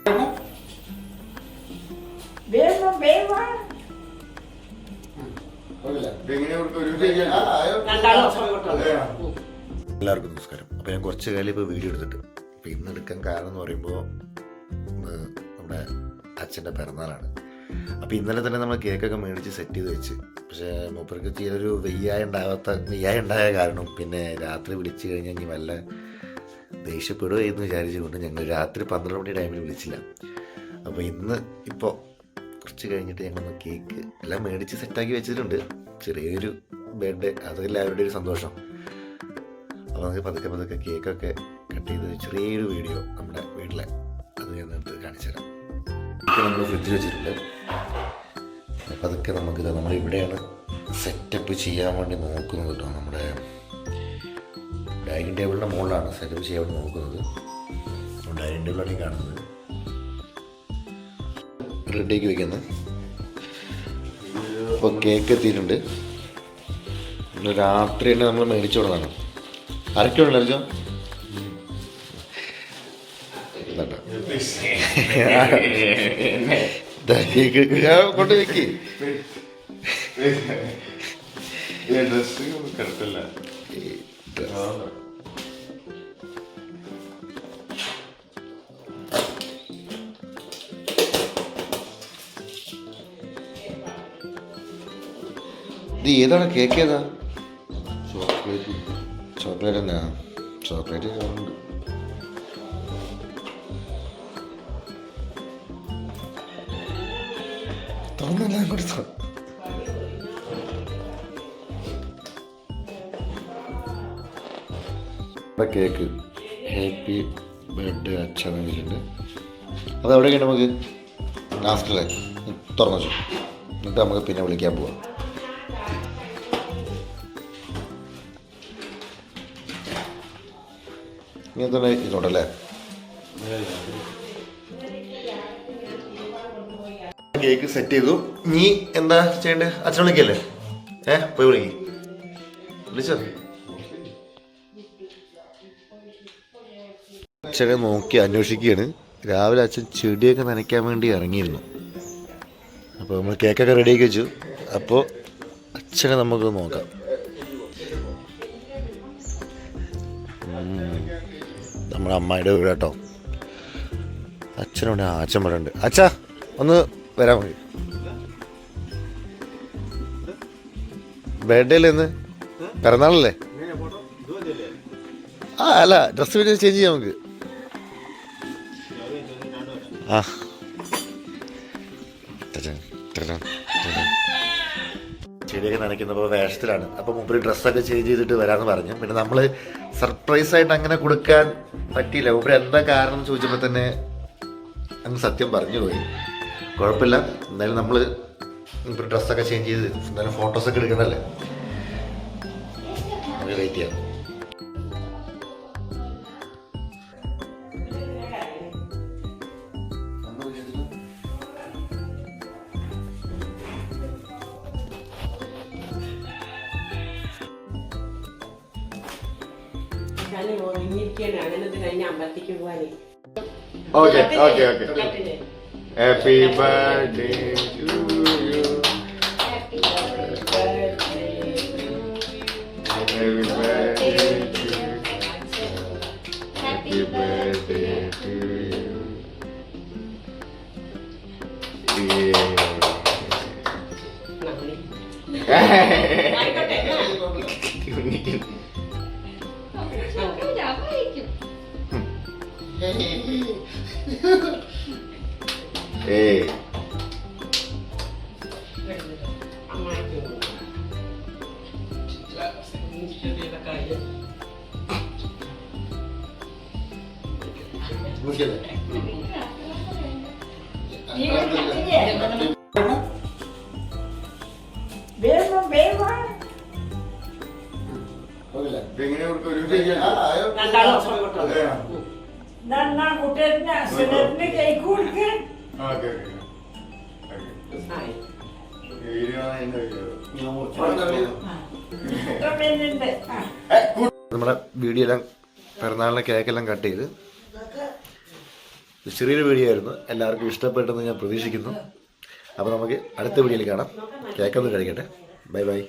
എല്ലാവർക്കും നമസ്കാരം. അപ്പോൾ ഞാൻ കുറച്ച് കാലം ഇപ്പോൾ വീഡിയോ എടുത്തിട്ട് അപ്പോൾ ഇന്ന് എടുക്കാൻ കാരണം എന്ന് പറയുമ്പോൾ നമ്മുടെ അച്ഛൻ്റെ പിറന്നാളാണ്. അപ്പോൾ ഇന്നലെ തന്നെ നമ്മൾ കേക്കൊക്കെ മേടിച്ച് സെറ്റ് ചെയ്ത് വെച്ച്, പക്ഷേ മൂപ്പർക്ക് തീരൊരു വെയ്യായ ഉണ്ടായ കാരണം പിന്നെ രാത്രി വിളിച്ചു കഴിഞ്ഞാൽ ഇനി വല്ല ദേഷ്യപ്പെടുക എന്ന് വിചാരിച്ചുകൊണ്ട് ഞങ്ങൾ രാത്രി 12 മണി ടൈമിൽ വിളിച്ചില്ല. അപ്പോൾ ഇന്ന് ഇപ്പോൾ കുറച്ച് കഴിഞ്ഞിട്ട് ഞങ്ങൾ കേക്ക് എല്ലാം മേടിച്ച് സെറ്റാക്കി വെച്ചിട്ടുണ്ട്. ചെറിയൊരു ബർത്ത്ഡേ, അതെല്ലാവരുടെ ഒരു സന്തോഷം. അപ്പോൾ നമുക്ക് പതുക്കെ കേക്കൊക്കെ കട്ട് ചെയ്ത് ചെറിയൊരു വീഡിയോ നമ്മുടെ വീട്ടിലെ അത് ഞാൻ എടുത്ത് കാണിച്ചു തരാം. നമ്മൾ ഫ്രിഡ്ജിൽ വെച്ചിട്ടുണ്ട്. അപ്പോൾ അതൊക്കെ നമ്മളിവിടെയാണ് സെറ്റപ്പ് ചെയ്യാൻ വേണ്ടി നോക്കുന്നത് കേട്ടോ. നമ്മുടെ ഡൈനിങ് ടേബിളിൻ്റെ മുകളിലാണ് സെറ്റപ്പ് ചെയ്യാൻ വേണ്ടി നോക്കുന്നത്. ഡൈനിങ് ടേബിളാണ് ഈ കാണുന്നത്. റെഡിയാക്കി വയ്ക്കുന്നത്. അപ്പോൾ കേക്ക് എത്തിയിട്ടുണ്ട്. രാത്രി തന്നെ നമ്മൾ മേടിച്ചു കൊടുത്താണ്. അരക്കുണ്ടല്ലോ അരച്ചോ കൊണ്ട് വെക്ക്. ഇത് ഏതാണ് കേക്ക്? ഏതാ? ചോക്ലേറ്റ് തന്നെ. ചോക്ലേറ്റ് ഉണ്ട്. തോന്നെല്ലാം കൊടുത്തോ. കേക്ക് ഹാപ്പി ബർത്ത്ഡേ അച്ഛൻ വെച്ചിട്ടുണ്ട്. അത് എവിടെയൊക്കെയാണ് നമുക്ക് ലാസ്റ്റല്ലേ തുറന്നു വെച്ചു. എന്നിട്ട് നമുക്ക് പിന്നെ വിളിക്കാൻ പോവാം. ഇങ്ങനെ തന്നെ ഇരുന്നോട്ടല്ലേ. കേക്ക് സെറ്റ് ചെയ്തു. നീ എന്താ ചെയ്യണ്ടേ? അച്ഛൻ വിളിക്കല്ലേ? പോയി വിളിച്ചോ. അച്ഛനെ നോക്കി അന്വേഷിക്കുകയാണ്. രാവിലെ അച്ഛൻ ചെടിയൊക്കെ നനയ്ക്കാൻ വേണ്ടി ഇറങ്ങിയിരുന്നു. അപ്പോൾ നമ്മൾ കേക്കൊക്കെ റെഡിയാക്കി വെച്ചു. അപ്പോൾ അച്ഛനെ നമുക്ക് നോക്കാം. നമ്മുടെ അമ്മായിയുടെ വീട് കേട്ടോ. അച്ഛനോട് അച്ഛൻ പറയുന്നുണ്ട്. അച്ഛാ ഒന്ന് വരാൻ മതി. ബർത്ത്ഡേ അല്ലേ ഇന്ന്? പിറന്നാളല്ലേ? അല്ല, ഡ്രസ്സ് പിന്നെ ചേഞ്ച് ചെയ്യാം നമുക്ക്. ചെടിയൊക്കെ നനയ്ക്കുന്നപ്പോൾ വേഷത്തിലാണ്. അപ്പോൾ മുമ്പ് ഡ്രസ്സൊക്കെ ചേഞ്ച് ചെയ്തിട്ട് വരാമെന്ന് പറഞ്ഞു. പിന്നെ നമ്മൾ സർപ്രൈസായിട്ട് അങ്ങനെ കൊടുക്കാൻ പറ്റിയില്ല. മുമ്പ് എന്താ കാരണം എന്ന് ചോദിച്ചപ്പോൾ തന്നെ അങ്ങ് സത്യം പറഞ്ഞു പോയി. കുഴപ്പമില്ല, എന്തായാലും നമ്മൾ ഇപ്പോൾ ഡ്രസ്സൊക്കെ ചേഞ്ച് ചെയ്ത് എന്തായാലും ഫോട്ടോസൊക്കെ എടുക്കണല്ലേ, നമുക്ക് വെയിറ്റ് ചെയ്യാം. Okay. Happy birthday to you. Happy birthday to you. Happy birthday to you. Happy birthday to you. Hey. നമ്മുടെ വീഡിയോ എല്ലാം പിറന്നാളിലെ കേക്കെല്ലാം കട്ട് ചെയ്ത് ചെറിയൊരു വീഡിയോ ആയിരുന്നു, എല്ലാവർക്കും ഇഷ്ടപ്പെട്ടെന്ന് ഞാൻ പ്രതീക്ഷിക്കുന്നു. അപ്പോൾ നമുക്ക് അടുത്ത വീഡിയോയിൽ കാണാം. കേക്കൊന്ന് കഴിക്കട്ടെ. Bye bye.